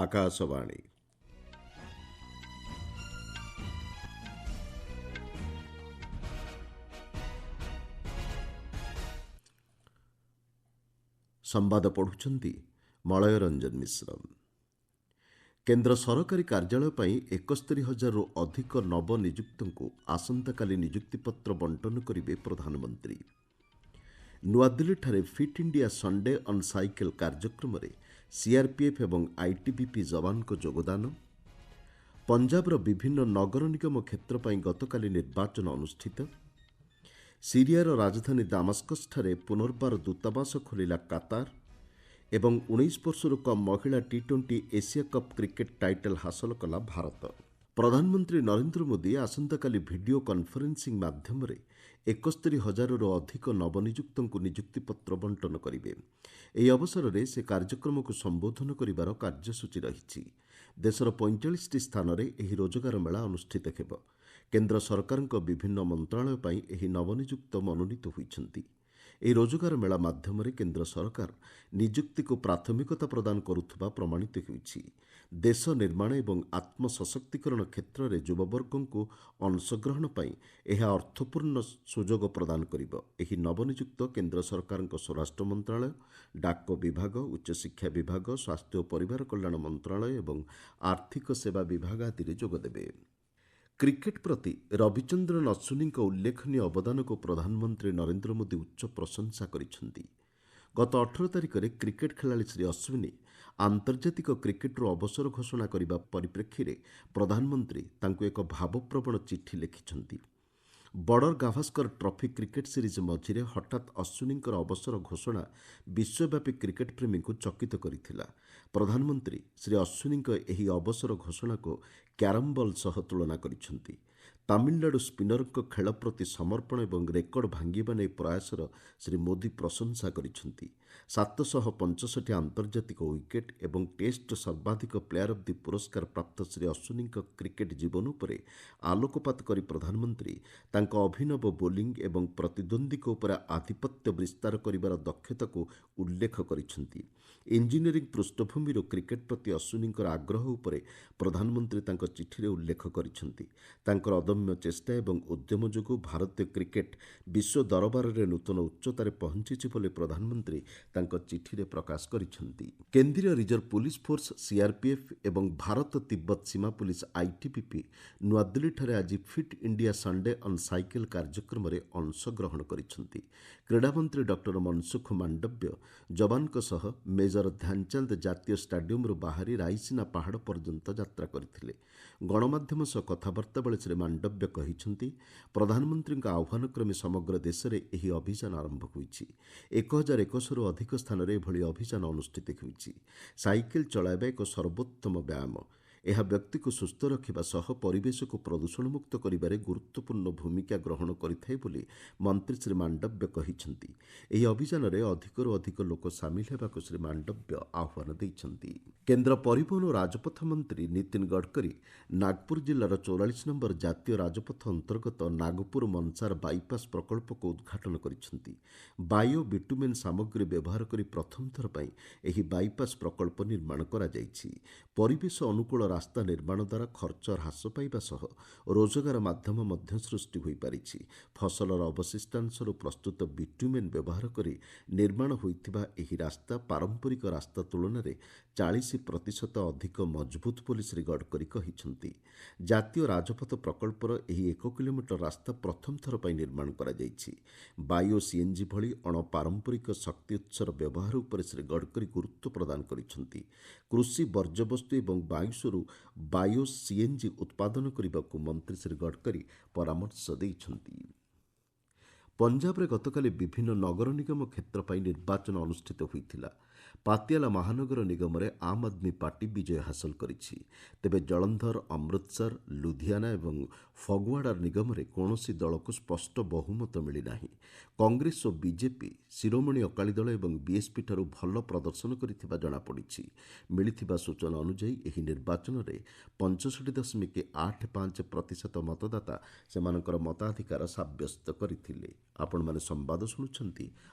ଆକାଶବାଣୀ। ସମ୍ବାଦ ପଢ଼ୁଛନ୍ତି ମଳୟ ରଞ୍ଜନ ମିଶ୍ର। କେନ୍ଦ୍ର ସରକାରୀ କାର୍ଯ୍ୟାଳୟ ପାଇଁ 71,000ରୁ ଅଧିକ ନବନିଯୁକ୍ତଙ୍କୁ ଆସନ୍ତାକାଲି ନିଯୁକ୍ତିପତ୍ର ବଣ୍ଟନ କରିବେ ପ୍ରଧାନମନ୍ତ୍ରୀ। ନୂଆଦିଲ୍ଲୀଠାରେ fit India Sunday on cycle କାର୍ଯ୍ୟକ୍ରମରେ ସିଆର୍ପିଏଫ୍ ଏବଂ ଆଇଟିବିପି ଯବାନଙ୍କ ଯୋଗଦାନ। ପଞ୍ଜାବର ବିଭିନ୍ନ ନଗର ନିଗମ କ୍ଷେତ୍ର ପାଇଁ ଗତକାଲି ନିର୍ବାଚନ ଅନୁଷ୍ଠିତ। ସିରିଆର ରାଜଧାନୀ ଦାମାସ୍କସଠାରେ ପୁନର୍ବାର ଦୂତାବାସ ଖୋଲିଲା କାତାର ଏବଂ 19 ବର୍ଷରୁ କମ୍ ମହିଳା ଟି-20 ଏସିଆ କପ୍ କ୍ରିକେଟ୍ ଟାଇଟଲ୍ ହାସଲ କଲା ଭାରତ। ପ୍ରଧାନମନ୍ତ୍ରୀ ନରେନ୍ଦ୍ର ମୋଦି ଆସନ୍ତାକାଲି ଭିଡ଼ିଓ କନ୍ଫରେନ୍ସିଂ ମାଧ୍ୟମରେ 71,000ରୁ ଅଧିକ ନବନିଯୁକ୍ତଙ୍କୁ ନିଯୁକ୍ତିପତ୍ର ବଣ୍ଟନ କରିବେ। ଏହି ଅବସରରେ ସେ କାର୍ଯ୍ୟକ୍ରମକୁ ସମ୍ବୋଧନ କରିବାର କାର୍ଯ୍ୟସୂଚୀ ରହିଛି। ଦେଶର 45ଟି ସ୍ଥାନରେ ଏହି ରୋଜଗାର ମେଳା ଅନୁଷ୍ଠିତ ହେବ। କେନ୍ଦ୍ର ସରକାରଙ୍କ ବିଭିନ୍ନ ମନ୍ତ୍ରଣାଳୟ ପାଇଁ ଏହି ନବନିଯୁକ୍ତ ମନୋନୀତ ହୋଇଛନ୍ତି। ଏହି ରୋଜଗାର ମେଳା ମାଧ୍ୟମରେ କେନ୍ଦ୍ର ସରକାର ନିଯୁକ୍ତିକୁ ପ୍ରାଥମିକତା ପ୍ରଦାନ କରୁଥିବା ପ୍ରମାଣିତ ହେଉଛି। ଦେଶ ନିର୍ମାଣ ଏବଂ ଆତ୍ମସଶକ୍ତିକରଣ କ୍ଷେତ୍ରରେ ଯୁବବର୍ଗଙ୍କୁ ଅଂଶଗ୍ରହଣ ପାଇଁ ଏହା ଅର୍ଥପୂର୍ଣ୍ଣ ସୁଯୋଗ ପ୍ରଦାନ କରିବ। ଏହି ନବନିଯୁକ୍ତ କେନ୍ଦ୍ର ସରକାରଙ୍କ ସ୍ୱରାଷ୍ଟ୍ର ମନ୍ତ୍ରଣାଳୟ, ଡାକ ବିଭାଗ, ଉଚ୍ଚଶିକ୍ଷା ବିଭାଗ, ସ୍ୱାସ୍ଥ୍ୟ ଓ ପରିବାର କଲ୍ୟାଣ ମନ୍ତ୍ରଣାଳୟ ଏବଂ ଆର୍ଥିକ ସେବା ବିଭାଗ ଆଦିରେ ଯୋଗଦେବେ। କ୍ରିକେଟ୍ ପ୍ରତି ରବିଚନ୍ଦ୍ରନ ଅଶ୍ୱିନୀଙ୍କ ଉଲ୍ଲେଖନୀୟ ଅବଦାନକୁ ପ୍ରଧାନମନ୍ତ୍ରୀ ନରେନ୍ଦ୍ର ମୋଦି ଉଚ୍ଚ ପ୍ରଶଂସା କରିଛନ୍ତି। ଗତ 18 ତାରିଖରେ କ୍ରିକେଟ୍ ଖେଳାଳି ଶ୍ରୀ ଅଶ୍ୱିନୀ ଆନ୍ତର୍ଜାତିକ କ୍ରିକେଟ୍ରୁ ଅବସର ଘୋଷଣା କରିବା ପରିପ୍ରେକ୍ଷୀରେ ପ୍ରଧାନମନ୍ତ୍ରୀ ତାଙ୍କୁ ଏକ ଭାବପ୍ରବଣ ଚିଠି ଲେଖିଛନ୍ତି। Border Gavaskar trophy cricket series ମଝିରେ ହଠାତ୍ ଅଶ୍ୱିନୀଙ୍କର ଅବସର ଘୋଷଣା ବିଶ୍ୱବ୍ୟାପୀ କ୍ରିକେଟ୍ ପ୍ରେମୀଙ୍କୁ ଚକିତ କରିଥିଲା। ପ୍ରଧାନମନ୍ତ୍ରୀ ଶ୍ରୀ ଅଶ୍ୱିନୀଙ୍କ ଏହି ଅବସର ଘୋଷଣାକୁ କ୍ୟାରମ୍ ବଲ୍ ସହ ତୁଳନା କରିଛନ୍ତି। ତାମିଲନାଡୁ ସ୍ପିନରଙ୍କ ଖେଳ ପ୍ରତି ସମର୍ପଣ ଏବଂ ରେକର୍ଡ ଭାଙ୍ଗିବା ନେଇ ପ୍ରୟାସର ଶ୍ରୀ ମୋଦି ପ୍ରଶଂସା କରିଛନ୍ତି। 765 ଆନ୍ତର୍ଜାତିକ ୱିକେଟ୍ ଏବଂ ଟେଷ୍ଟ ସର୍ବାଧିକ ପ୍ଲେୟାର ଅଫ୍ ଦି ପୁରସ୍କାର ପ୍ରାପ୍ତ ଶ୍ରୀ ଅଶ୍ୱିନୀଙ୍କ କ୍ରିକେଟ୍ ଜୀବନ ଉପରେ ଆଲୋକପାତ କରି ପ୍ରଧାନମନ୍ତ୍ରୀ ତାଙ୍କ ଅଭିନବ ବୋଲିଂ ଏବଂ ପ୍ରତିଦ୍ୱନ୍ଦ୍ୱୀଙ୍କ ଉପରେ ଆଧିପତ୍ୟ ବିସ୍ତାର କରିବାର ଦକ୍ଷତାକୁ ଉଲ୍ଲେଖ କରିଛନ୍ତି। ଇଞ୍ଜିନିୟରିଂ ପୃଷ୍ଠଭୂମିରୁ କ୍ରିକେଟ୍ ପ୍ରତି ଅଶ୍ୱିନୀଙ୍କର ଆଗ୍ରହ ଉପରେ ପ୍ରଧାନମନ୍ତ୍ରୀ ତାଙ୍କ ଚିଠିରେ ଉଲ୍ଲେଖ କରିଛନ୍ତି। ତାଙ୍କର ଅଦମ୍ୟ ଚେଷ୍ଟା ଏବଂ ଉଦ୍ୟମ ଯୋଗୁଁ ଭାରତୀୟ କ୍ରିକେଟ୍ ବିଶ୍ୱ ଦରବାରରେ ନୂତନ ଉଚ୍ଚତାରେ ପହଞ୍ଚିଛି ବୋଲି ପ୍ରଧାନମନ୍ତ୍ରୀ ତାଙ୍କ ଚିଠିରେ ପ୍ରକାଶ କରିଛନ୍ତି। କେନ୍ଦ୍ରୀୟ ରିଜର୍ଭ ପୁଲିସ୍ ଫୋର୍ସ ସିଆର୍ପିଏଫ୍ ଏବଂ ଭାରତ ତିବ୍ବତ ସୀମା ପୁଲିସ୍ ଆଇଟିବିପି ନୂଆଦିଲ୍ଲୀଠାରେ ଆଜି fit India Sunday on cycle କାର୍ଯ୍ୟକ୍ରମରେ ଅଂଶଗ୍ରହଣ କରିଛନ୍ତି। କ୍ରୀଡ଼ାମନ୍ତ୍ରୀ ଡକ୍ଟର ମନସୁଖ ମାଣ୍ଡବ୍ୟ ଯବାନଙ୍କ ସହ ମେଜର ଧ୍ୟାନଚାନ୍ଦ ଜାତୀୟ ଷ୍ଟାଡିୟମ୍ରୁ ବାହାରି ରାଇସିନା ପାହାଡ଼ ପର୍ଯ୍ୟନ୍ତ ଯାତ୍ରା କରିଥିଲେ। ଗଣମାଧ୍ୟମ ସହ କଥାବାର୍ତ୍ତା ବେଳେ ଶ୍ରୀ ମାଣ୍ଡବ୍ୟ କହିଛନ୍ତି, ପ୍ରଧାନମନ୍ତ୍ରୀଙ୍କ ଆହ୍ୱାନକ୍ରମେ ସମଗ୍ର ଦେଶରେ ଏହି ଅଭିଯାନ ଆରମ୍ଭ ହୋଇଛି। 1,100ରୁ ଅଧିକ ସ୍ଥାନରେ ଏଭଳି ଅଭିଯାନ ଅନୁଷ୍ଠିତ ହେଉଛି। ସାଇକେଲ ଚଳାଇବା ଏକ ସର୍ବୋତ୍ତମ ବ୍ୟାୟାମ। ଏହା ବ୍ୟକ୍ତିକୁ ସୁସ୍ଥ ରଖିବା ସହ ପରିବେଶକୁ ପ୍ରଦୂଷଣମୁକ୍ତ କରିବାରେ ଗୁରୁତ୍ୱପୂର୍ଣ୍ଣ ଭୂମିକା ଗ୍ରହଣ କରିଥାଏ ବୋଲି ମନ୍ତ୍ରୀ ଶ୍ରୀ ମାଣ୍ଡବ୍ୟ କହିଛନ୍ତି। ଏହି ଅଭିଯାନରେ ଅଧିକରୁ ଅଧିକ ଲୋକ ସାମିଲ ହେବାକୁ ଶ୍ରୀ ମାଣ୍ଡବ୍ୟ ଆହ୍ୱାନ ଦେଇଛନ୍ତି। କେନ୍ଦ୍ର ପରିବହନ ଓ ରାଜପଥ ମନ୍ତ୍ରୀ ନୀତିନ ଗଡ଼କରୀ ନାଗପୁର ଜିଲ୍ଲାର 44 ନମ୍ବର ଜାତୀୟ ରାଜପଥ ଅନ୍ତର୍ଗତ ନାଗପୁର ମନସାର ବାଇପାସ୍ ପ୍ରକଳ୍ପକୁ ଉଦ୍ଘାଟନ କରିଛନ୍ତି। ବାୟୋ ବିଟୁମେନ୍ ସାମଗ୍ରୀ ବ୍ୟବହାର କରି ପ୍ରଥମ ଥର ପାଇଁ ଏହି ବାଇପାସ୍ ପ୍ରକଳ୍ପ ନିର୍ମାଣ କରାଯାଇଛି। ପରିବେଶ ଅନୁକୂଳ ରାସ୍ତା ନିର୍ମାଣ ଦ୍ୱାରା ଖର୍ଚ୍ଚ ହ୍ରାସ ପାଇବା ସହ ରୋଜଗାର ମାଧ୍ୟମ ମଧ୍ୟ ସୃଷ୍ଟି ହୋଇପାରିଛି। ଫସଲର ଅବଶିଷ୍ଟାଂଶରୁ ପ୍ରସ୍ତୁତ ବିଟୁମେନ୍ ବ୍ୟବହାର କରି ନିର୍ମାଣ ହୋଇଥିବା ଏହି ରାସ୍ତା ପାରମ୍ପରିକ ରାସ୍ତା ତୁଳନାରେ 40% ଅଧିକ ମଜବୁତ ବୋଲି ଶ୍ରୀ ଗଡ଼କରୀ କହିଛନ୍ତି। ଜାତୀୟ ରାଜପଥ ପ୍ରକଳ୍ପର ଏହି 1 କିଲୋମିଟର ରାସ୍ତା ପ୍ରଥମ ଥର ପାଇଁ ନିର୍ମାଣ କରାଯାଇଛି। ବାୟୋ ସିଏନ୍ଜି ଭଳି ଅଣପାରମ୍ପରିକ ଶକ୍ତି ଉତ୍ସର ବ୍ୟବହାର ଉପରେ ଶ୍ରୀ ଗଡ଼କରୀ ଗୁରୁତ୍ୱ ପ୍ରଦାନ କରିଛନ୍ତି। କୃଷି ବର୍ଜ୍ୟବସ୍ତୁ ଏବଂ ବାୟୁସରୁ ବାୟୋ ସିଏନ୍ଜି ଉତ୍ପାଦନ କରିବାକୁ ମନ୍ତ୍ରୀ ଶ୍ରୀ ଗଡ଼କରୀ ପରାମର୍ଶ ଦେଇଛନ୍ତି। ପଞ୍ଜାବରେ ଗତକାଲି ବିଭିନ୍ନ ନଗର ନିଗମ କ୍ଷେତ୍ର ପାଇଁ ନିର୍ବାଚନ ଅନୁଷ୍ଠିତ ହୋଇଥିଲା। ପାତିଆଲା ମହାନଗର ନିଗମରେ ଆମ୍ ଆଦମୀ ପାର୍ଟି ବିଜୟ ହାସଲ କରିଛି। ତେବେ ଜଳନ୍ଧର, ଅମୃତସର, ଲୁଧିଆନା ଏବଂ ଫଗୱାଡା ନିଗମରେ କୌଣସି ଦଳକୁ ସ୍ପଷ୍ଟ ବହୁମତ ମିଳିନାହିଁ। କଂଗ୍ରେସ ଓ ବିଜେପି, ଶିରୋମଣି ଅକାଳୀ ଦଳ ଏବଂ ବିଏସ୍ପିଠାରୁ ଭଲ ପ୍ରଦର୍ଶନ କରିଥିବା ଜଣାପଡ଼ିଛି। ମିଳିଥିବା ସୂଚନା ଅନୁଯାୟୀ ଏହି ନିର୍ବାଚନରେ 65.85% ମତଦାତା ସେମାନଙ୍କର ମତାଧିକାର ସାବ୍ୟସ୍ତ କରିଥିଲେ। ଆପଣମାନେ ସମ୍ବାଦ ଶୁଣୁଛନ୍ତି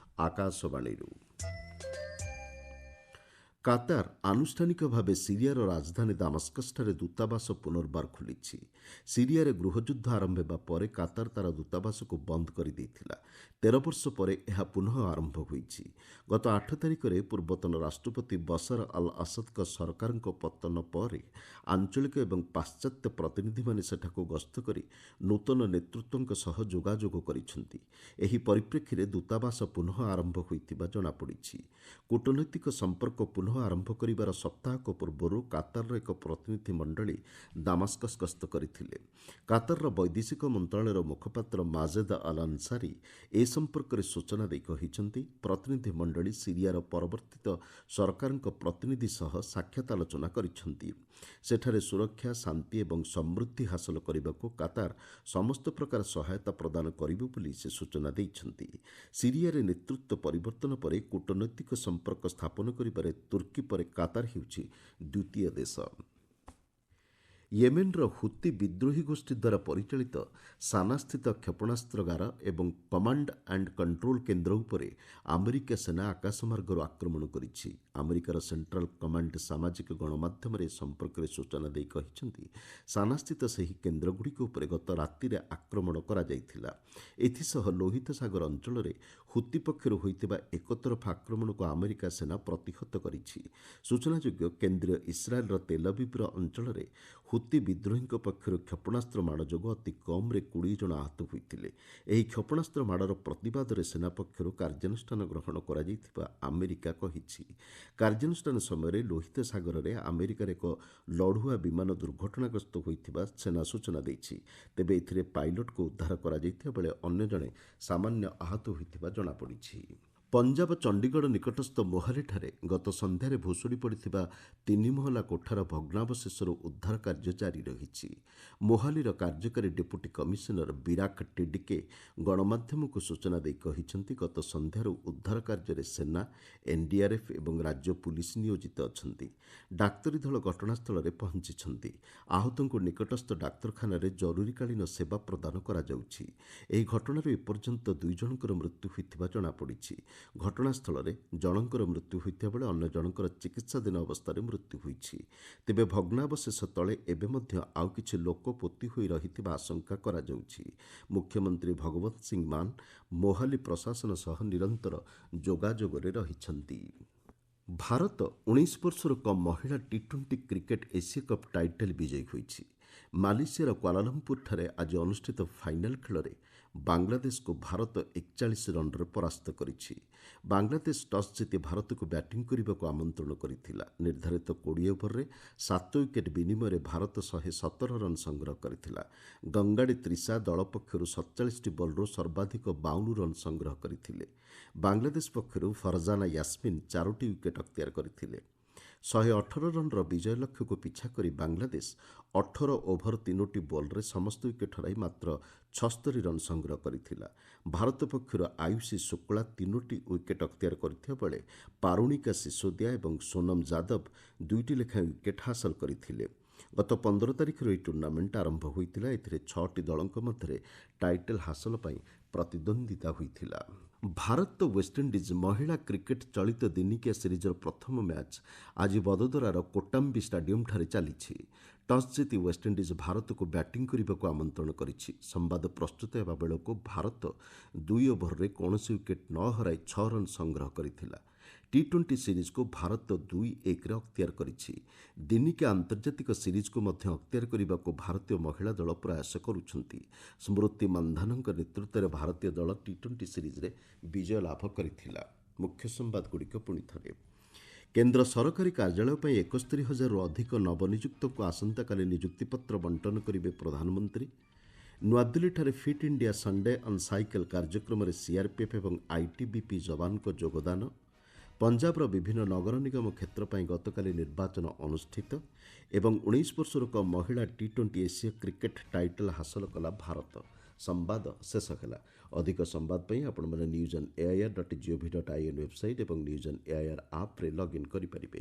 ଆକାଶବାଣୀରୁ। କାତାର ଆନୁଷ୍ଠାନିକ ଭାବେ ସିରିଆର ରାଜଧାନୀ ଦାମାସ୍କସଠାରେ ଦୂତାବାସ ପୁନର୍ବାର ଖୋଲିଛି। ସିରିଆରେ ଗୃହଯୁଦ୍ଧ ଆରମ୍ଭ ହେବା ପରେ କାତାର ତାର ଦୂତାବାସକୁ ବନ୍ଦ କରିଦେଇଥିଲା। 13 ବର୍ଷ ପରେ ଏହା ପୁନଃ ଆରମ୍ଭ ହୋଇଛି। ଗତ 8 ତାରିଖରେ ପୂର୍ବତନ ରାଷ୍ଟ୍ରପତି ବଶର ଅଲ୍ ଅସଦଙ୍କ ସରକାରଙ୍କ ପତନ ପରେ ଆଞ୍ଚଳିକ ଏବଂ ପାଶ୍ଚାତ୍ୟ ପ୍ରତିନିଧିମାନେ ସେଠାକୁ ଗସ୍ତ କରି ନୂତନ ନେତୃତ୍ୱଙ୍କ ସହ ଯୋଗାଯୋଗ କରିଛନ୍ତି। ଏହି ପରିପ୍ରେକ୍ଷୀରେ ଦୂତାବାସ ପୁନଃ ଆରମ୍ଭ ହୋଇଥିବା ଜଣାପଡ଼ିଛି। କୂଟନୈତିକ ସମ୍ପର୍କ ପୁନଃ ଆରମ୍ଭ କରିବାର ସପ୍ତାହକ ପୂର୍ବରୁ କାତାରର ଏକ ପ୍ରତିନିଧି ମଣ୍ଡଳୀ ଦାମାସ୍କସ ଗସ୍ତ କରିଥିଲେ। କାତାରର ବୈଦେଶିକ ମନ୍ତ୍ରଣାଳୟର ମୁଖପାତ୍ର ମାଜେଦ ଅଲ୍ ଅନସାରୀ ଏ ସମ୍ପର୍କରେ ସୂଚନା ଦେଇ କହିଛନ୍ତି, ପ୍ରତିନିଧି ମଣ୍ଡଳୀ ସିରିଆର ପରିବର୍ତ୍ତିତ ସରକାରଙ୍କ ପ୍ରତିନିଧି ସହ ସାକ୍ଷାତ ଆଲୋଚନା କରିଛନ୍ତି। ସେଠାରେ ସୁରକ୍ଷା, ଶାନ୍ତି ଏବଂ ସମୃଦ୍ଧି ହାସଲ କରିବାକୁ କାତାର ସମସ୍ତ ପ୍ରକାର ସହାୟତା ପ୍ରଦାନ କରିବ ବୋଲି ସେ ସୂଚନା ଦେଇଛନ୍ତି। ସିରିଆରେ ନେତୃତ୍ୱ ପରିବର୍ତ୍ତନ ପରେ କୂଟନୈତିକ ସମ୍ପର୍କ ସ୍ଥାପନ କରିବାରେ ତୁର୍କୀ ପରେ କାତାର ହେଉଛି ଦ୍ୱିତୀୟ ଦେଶ। ୟେମେନ୍ର ହୁତି ବିଦ୍ରୋହୀ ଗୋଷ୍ଠୀ ଦ୍ୱାରା ପରିଚାଳିତ ସାନାସ୍ଥିତ କ୍ଷେପଣାସ୍ତ୍ରାଗାର ଏବଂ କମାଣ୍ଡ ଆଣ୍ଡ କଣ୍ଟ୍ରୋଲ କେନ୍ଦ୍ର ଉପରେ ଆମେରିକା ସେନା ଆକାଶମାର୍ଗରୁ ଆକ୍ରମଣ କରିଛି। ଆମେରିକାର ସେଣ୍ଟ୍ରାଲ କମାଣ୍ଡ ସାମାଜିକ ଗଣମାଧ୍ୟମରେ ଏ ସମ୍ପର୍କରେ ସୂଚନା ଦେଇ କହିଛନ୍ତି, ସାନାସ୍ଥିତ ସେହି କେନ୍ଦ୍ରଗୁଡ଼ିକ ଉପରେ ଗତ ରାତିରେ ଆକ୍ରମଣ କରାଯାଇଥିଲା। ଏଥିସହ ଲୋହିତ ସାଗର ଅଞ୍ଚଳରେ ହୁତି ପକ୍ଷରୁ ହୋଇଥିବା ଏକତରଫା ଆକ୍ରମଣକୁ ଆମେରିକା ସେନା ପ୍ରତିହତ କରିଛି। ସୂଚନାଯୋଗ୍ୟ, କେନ୍ଦ୍ରୀୟ ଇସ୍ରାଏଲ୍ର ତେଲବିବ୍ର ଅଞ୍ଚଳରେ ହୁତି ବିଦ୍ରୋହୀଙ୍କ ପକ୍ଷରୁ କ୍ଷେପଣାସ୍ତ୍ର ମାଡ଼ ଯୋଗୁଁ ଅତି କମ୍ରେ 20 ଜଣ ଆହତ ହୋଇଥିଲେ। ଏହି କ୍ଷେପଣାସ୍ତ୍ର ମାଡ଼ର ପ୍ରତିବାଦରେ ସେନା ପକ୍ଷରୁ କାର୍ଯ୍ୟାନୁଷ୍ଠାନ ଗ୍ରହଣ କରାଯାଇଥିବା ଆମେରିକା କହିଛି। କାର୍ଯ୍ୟାନୁଷ୍ଠାନ ସମୟରେ ଲୋହିତ ସାଗରରେ ଆମେରିକାର ଏକ ଲଢୁଆ ବିମାନ ଦୁର୍ଘଟଣାଗ୍ରସ୍ତ ହୋଇଥିବା ସେନା ସୂଚନା ଦେଇଛି। ତେବେ ଏଥିରେ ପାଇଲଟକୁ ଉଦ୍ଧାର କରାଯାଇଥିବା ବେଳେ ଅନ୍ୟ ଜଣେ ସାମାନ୍ୟ ଆହତ ହୋଇଥିବା ଜଣାପଡ଼ିଛି। ପଞ୍ଜାବ ଚଣ୍ଡିଗଡ଼ ନିକଟସ୍ଥ ମୋହାଲିଠାରେ ଗତ ସନ୍ଧ୍ୟାରେ ଭୁଶୁଡ଼ି ପଡ଼ିଥିବା 3 ମହଲା କୋଠାର ଭଗ୍ନାବଶେଷରୁ ଉଦ୍ଧାର କାର୍ଯ୍ୟ ଜାରି ରହିଛି। ମୋହାଲିର କାର୍ଯ୍ୟକାରୀ ଡେପୁଟି କମିଶନର ବିରାକ ଟିଡିକେ ଗଣମାଧ୍ୟମକୁ ସୂଚନା ଦେଇ କହିଛନ୍ତି, ଗତ ସନ୍ଧ୍ୟାରୁ ଉଦ୍ଧାର କାର୍ଯ୍ୟରେ ସେନା, ଏନ୍ଡିଆର୍ଏଫ୍ ଏବଂ ରାଜ୍ୟ ପୁଲିସ ନିୟୋଜିତ ଅଛନ୍ତି। ଡାକ୍ତରୀ ଦଳ ଘଟଣାସ୍ଥଳରେ ପହଞ୍ଚିଛନ୍ତି। ଆହତଙ୍କୁ ନିକଟସ୍ଥ ଡାକ୍ତରଖାନାରେ ଜରୁରୀକାଳୀନ ସେବା ପ୍ରଦାନ କରାଯାଉଛି। ଏହି ଘଟଣାରେ ଏପର୍ଯ୍ୟନ୍ତ 2 ଜଣଙ୍କର ମୃତ୍ୟୁ ହୋଇଥିବା ଜଣାପଡ଼ିଛି। ଘଟଣାସ୍ଥଳରେ ଜଣଙ୍କର ମୃତ୍ୟୁ ହୋଇଥିବା ବେଳେ ଅନ୍ୟ ଜଣଙ୍କର ଚିକିତ୍ସାଧୀନ ଅବସ୍ଥାରେ ମୃତ୍ୟୁ ହୋଇଛି। ତେବେ ଭଗ୍ନାବଶେଷ ତଳେ ଏବେ ମଧ୍ୟ ଆଉ କିଛି ଲୋକ ପୋତି ହୋଇ ରହିଥିବା ଆଶଙ୍କା କରାଯାଉଛି। ମୁଖ୍ୟମନ୍ତ୍ରୀ ଭଗବନ୍ତ ସିଂ ମାନ ମୋହାଲି ପ୍ରଶାସନ ସହ ନିରନ୍ତର ଯୋଗାଯୋଗରେ ରହିଛନ୍ତି। ଭାରତ 19 ବର୍ଷରୁ କମ୍ ମହିଳା ଟି-20 କ୍ରିକେଟ୍ ଏସୀୟ କପ୍ ଟାଇଟଲ ବିଜୟୀ ହୋଇଛି। ମାଲେସିଆର କ୍ୱାଲାଲମ୍ପୁରଠାରେ ଆଜି ଅନୁଷ୍ଠିତ ଫାଇନାଲ୍ ଖେଳରେ ବାଂଲାଦେଶକୁ ଭାରତ 41 ରନ୍ରେ ପରାସ୍ତ କରିଛି। ବାଂଲାଦେଶ ଟସ୍ ଜିତି ଭାରତକୁ ବ୍ୟାଟିଂ କରିବାକୁ ଆମନ୍ତ୍ରଣ କରିଥିଲା। ନିର୍ଦ୍ଧାରିତ 20 ଓଭରରେ 7 ୱିକେଟ୍ ବିନିମୟରେ ଭାରତ 117 ରନ୍ ସଂଗ୍ରହ କରିଥିଲା। ଗଙ୍ଗାଡି ତ୍ରିଷା ଦଳ ପକ୍ଷରୁ 47ଟି ବଲ୍ରୁ ସର୍ବାଧିକ 52 ରନ୍ ସଂଗ୍ରହ କରିଥିଲେ। ବାଂଲାଦେଶ ପକ୍ଷରୁ ଫରଜାନା ୟାସ୍ମିନ୍ 4ଟି ୱିକେଟ୍ ଅକ୍ତିଆର କରିଥିଲେ। 118 ରନ୍ର ବିଜୟ ଲକ୍ଷ୍ୟକୁ ପିଛା କରି ବାଂଲାଦେଶ 18 ଓଭର 3ଟି ବଲ୍ରେ ସମସ୍ତ ୱିକେଟ୍ ହରାଇ ମାତ୍ର 76 ରନ୍ ସଂଗ୍ରହ କରିଥିଲା। ଭାରତ ପକ୍ଷରୁ ଆୟୁଷୀ ଶୁକ୍ଳା 3ଟି ୱିକେଟ୍ ଅକ୍ତିଆର କରିଥିବା ବେଳେ ପାରୁଣିକା ସିସୋଦିଆ ଏବଂ ସୋନମ ଯାଦବ 2ଟି ଲେଖାଏଁ ୱିକେଟ୍ ହାସଲ କରିଥିଲେ। ଗତ 15 ତାରିଖରୁ ଏହି ଟୁର୍ଣ୍ଣାମେଣ୍ଟ ଆରମ୍ଭ ହୋଇଥିଲା। ଏଥିରେ 6ଟି ଦଳଙ୍କ ମଧ୍ୟରେ ଟାଇଟଲ ହାସଲ ପାଇଁ ପ୍ରତିଦ୍ୱନ୍ଦିତା ହୋଇଥିଲା। ଭାରତ ୱେଷ୍ଟଇଣ୍ଡିଜ୍ ମହିଳା କ୍ରିକେଟ୍ ଚଳିତ ଦିନିକିଆ ସିରିଜ୍ର ପ୍ରଥମ ମ୍ୟାଚ୍ ଆଜି ବଦୋଦରାର କୋଟାମ୍ବି ଷ୍ଟାଡିୟମ୍ଠାରେ ଚାଲିଛି। ଟସ୍ ଜିତି ୱେଷ୍ଟଇଣ୍ଡିଜ୍ ଭାରତକୁ ବ୍ୟାଟିଂ କରିବାକୁ ଆମନ୍ତ୍ରଣ କରିଛି। ସମ୍ବାଦ ପ୍ରସ୍ତୁତ ହେବା ବେଳକୁ ଭାରତ 2 ଓଭରରେ କୌଣସି ୱିକେଟ୍ ନ ହରାଇ 6 ରନ୍ ସଂଗ୍ରହ କରିଥିଲା। ଟି-20 ସିରିଜ୍କୁ ଭାରତ 2-1ରେ ଅକ୍ତିଆର କରିଛି। ଦିନିକିଆ ଆନ୍ତର୍ଜାତିକ ସିରିଜ୍କୁ ମଧ୍ୟ ଅକ୍ତିଆର କରିବାକୁ ଭାରତୀୟ ମହିଳା ଦଳ ପ୍ରୟାସ କରୁଛନ୍ତି। ସ୍ମୃତି ମନ୍ଧାନାଙ୍କ ନେତୃତ୍ୱରେ ଭାରତୀୟ ଦଳ ଟି-20 ସିରିଜ୍ରେ ବିଜୟ ଲାଭ କରିଥିଲା। ମୁଖ୍ୟ ସମ୍ବାଦଗୁଡ଼ିକ ପୁଣିଥରେ। କେନ୍ଦ୍ର ସରକାରୀ କାର୍ଯ୍ୟାଳୟ ପାଇଁ 71,000ରୁ ଅଧିକ ନବନିଯୁକ୍ତଙ୍କୁ ଆସନ୍ତାକାଲି ନିଯୁକ୍ତିପତ୍ର ବଣ୍ଟନ କରିବେ ପ୍ରଧାନମନ୍ତ୍ରୀ। ନୂଆଦିଲ୍ଲୀଠାରେ fit India Sunday on cycle କାର୍ଯ୍ୟକ୍ରମରେ ସିଆର୍ପିଏଫ୍ ଏବଂ ଆଇଟିବିପି ଯବାନଙ୍କ ଯୋଗଦାନ। ପଞ୍ଜାବର ବିଭିନ୍ନ ନଗର ନିଗମ କ୍ଷେତ୍ର ପାଇଁ ଗତକାଲି ନିର୍ବାଚନ ଅନୁଷ୍ଠିତ ଏବଂ 19 ବର୍ଷରୁ କମ୍ ମହିଳା ଟି-20 ଏସୀୟ କ୍ରିକେଟ୍ ଟାଇଟଲ ହାସଲ କଲା ଭାରତ। ସମ୍ବାଦ ଶେଷ ହେଲା। ଅଧିକ ସମ୍ବାଦ ପାଇଁ ଆପଣମାନେ newsonair.gov.in ୱେବସାଇଟ୍ ଏବଂ ନ୍ୟୁଜ୍ ଅନ୍ ଏଆଇଆର୍ ଆପ୍ରେ ଲଗ୍ଇନ୍ କରିପାରିବେ।